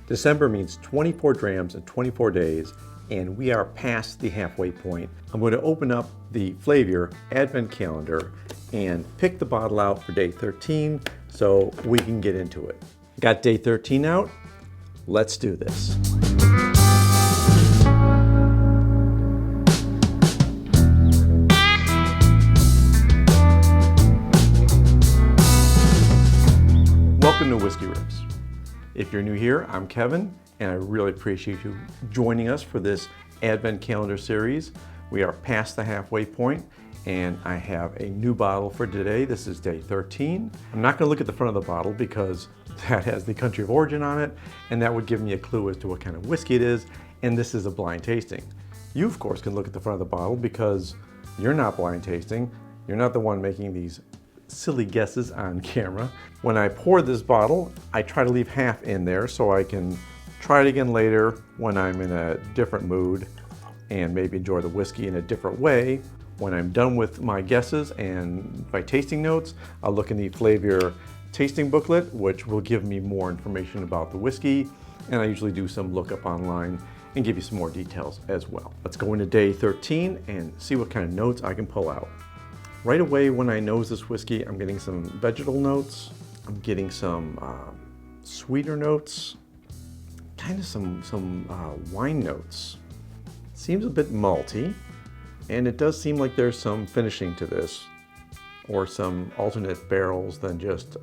December means 24 drams in 24 days, and we are past the halfway point. I'm going to open up the Flaviar Advent Calendar and pick the bottle out for day 13 so we can get into it. Got day 13 out? Let's do this. Welcome to Whisky Riffs. If you're new here, I'm Kevin, and I really appreciate you joining us for this Advent Calendar series. We are past the halfway point, and I have a new bottle for today. This is day 13. I'm not going to look at the front of the bottle because that has the country of origin on it, and that would give me a clue as to what kind of whiskey it is, and this is a blind tasting. You, of course, can look at the front of the bottle because you're not blind tasting. You're not the one making these silly guesses on camera. When I pour this bottle, I try to leave half in there so I can try it again later when I'm in a different mood and maybe enjoy the whiskey in a different way. When I'm done with my guesses and my tasting notes, I'll look in the Flaviar tasting booklet, which will give me more information about the whiskey, and I usually do some lookup online and give you some more details as well. Let's go into day 13 and see what kind of notes I can pull out. Right away when I nose this whiskey, I'm getting some vegetal notes. I'm getting some sweeter notes, kind of some wine notes. Seems a bit malty, and it does seem like there's some finishing to this, or some alternate barrels than just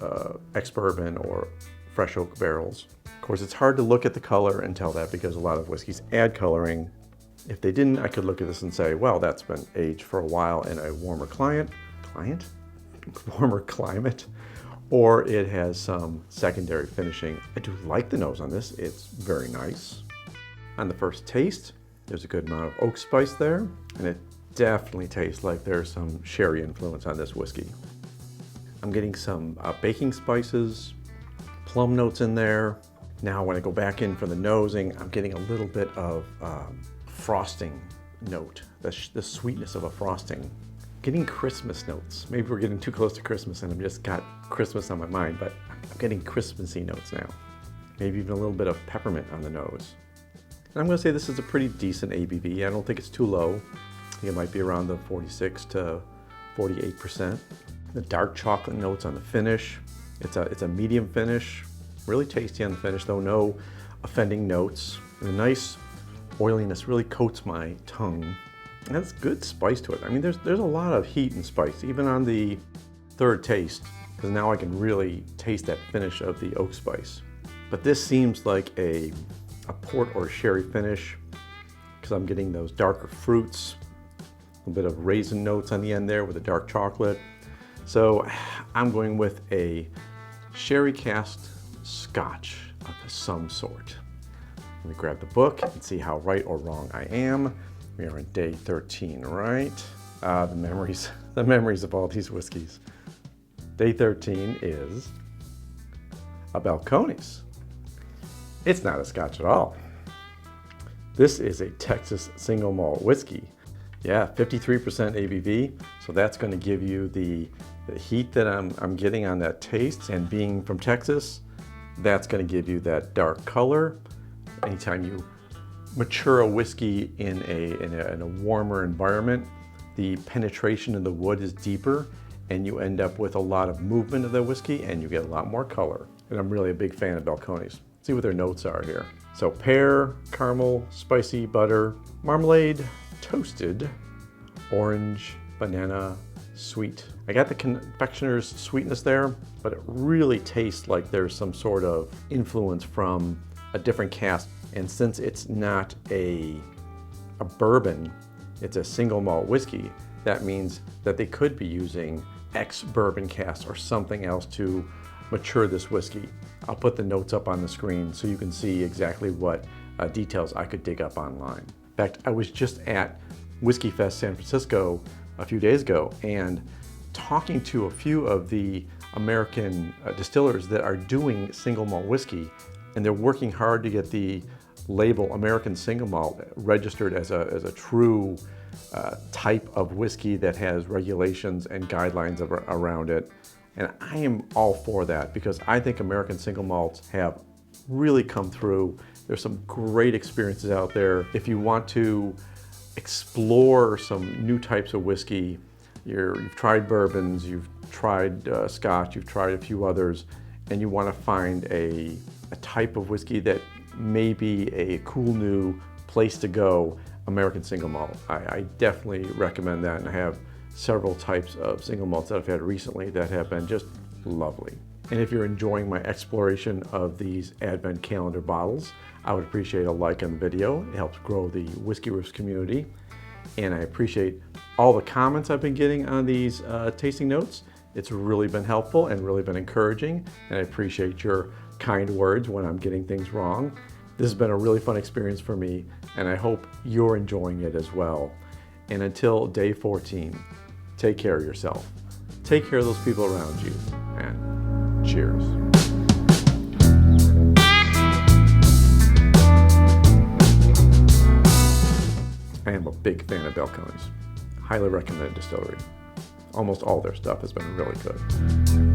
ex-bourbon or fresh oak barrels. Of course, it's hard to look at the color and tell that because a lot of whiskeys add coloring. If they didn't, I could look at this and say, well, that's been aged for a while in a warmer warmer climate, or it has some secondary finishing. I do like the nose on this. It's very nice. On the first taste, there's a good amount of oak spice there, and it definitely tastes like there's some sherry influence on this whiskey. I'm getting some baking spices, plum notes in there. Now, when I go back in for the nosing, I'm getting a little bit of frosting note, the sweetness of a frosting. Getting Christmas notes. Maybe we're getting too close to Christmas and I've just got Christmas on my mind, but I'm getting Christmassy notes now. Maybe even a little bit of peppermint on the nose. And I'm going to say this is a pretty decent ABV. I don't think it's too low. I think it might be around the 46 to 48%. The dark chocolate notes on the finish. It's a medium finish. Really tasty on the finish, though no offending notes. And a nice oiliness really coats my tongue. And that's good spice to it. I mean, there's a lot of heat and spice, even on the third taste, because now I can really taste that finish of the oak spice. But this seems like a port or sherry finish, because I'm getting those darker fruits, a little bit of raisin notes on the end there with the dark chocolate. So I'm going with a sherry cask scotch of some sort. Let me grab the book and see how right or wrong I am. We are on day 13, right? The memories of all these whiskeys. Day 13 is a Balcones. It's not a scotch at all. This is a Texas single malt whiskey. Yeah, 53% ABV, so that's going to give you the heat that I'm getting on that taste, and being from Texas, that's going to give you that dark color. Anytime you mature a whiskey in a warmer environment, the penetration of the wood is deeper and you end up with a lot of movement of the whiskey and you get a lot more color. And I'm really a big fan of Balcones. Let's see what their notes are here. So pear, caramel, spicy, butter, marmalade, toasted, orange, banana, sweet. I got the confectioner's sweetness there, but it really tastes like there's some sort of influence from a different cask. And since it's not a bourbon, it's a single malt whiskey, that means that they could be using ex-bourbon cask or something else to mature this whiskey. I'll put the notes up on the screen so you can see exactly what details I could dig up online. In fact, I was just at Whiskey Fest San Francisco a few days ago and talking to a few of the American distillers that are doing single malt whiskey, and they're working hard to get the label American Single Malt registered as a true type of whiskey that has regulations and guidelines around it. And I am all for that because I think American single malts have really come through. There's some great experiences out there. If you want to explore some new types of whiskey, you've tried bourbons, you've tried Scotch, you've tried a few others, and you want to find a type of whiskey that may be a cool new place to go, American single malt. I definitely recommend that, and I have several types of single malts that I've had recently that have been just lovely. And if you're enjoying my exploration of these Advent Calendar bottles, I would appreciate a like on the video. It helps grow the Whisky Riffs community. And I appreciate all the comments I've been getting on these tasting notes. It's really been helpful and really been encouraging. And I appreciate your kind words when I'm getting things wrong. This has been a really fun experience for me, and I hope you're enjoying it as well. And until day 14, take care of yourself. Take care of those people around you, and cheers. I am a big fan of Balcones. Highly recommended distillery. Almost all their stuff has been really good.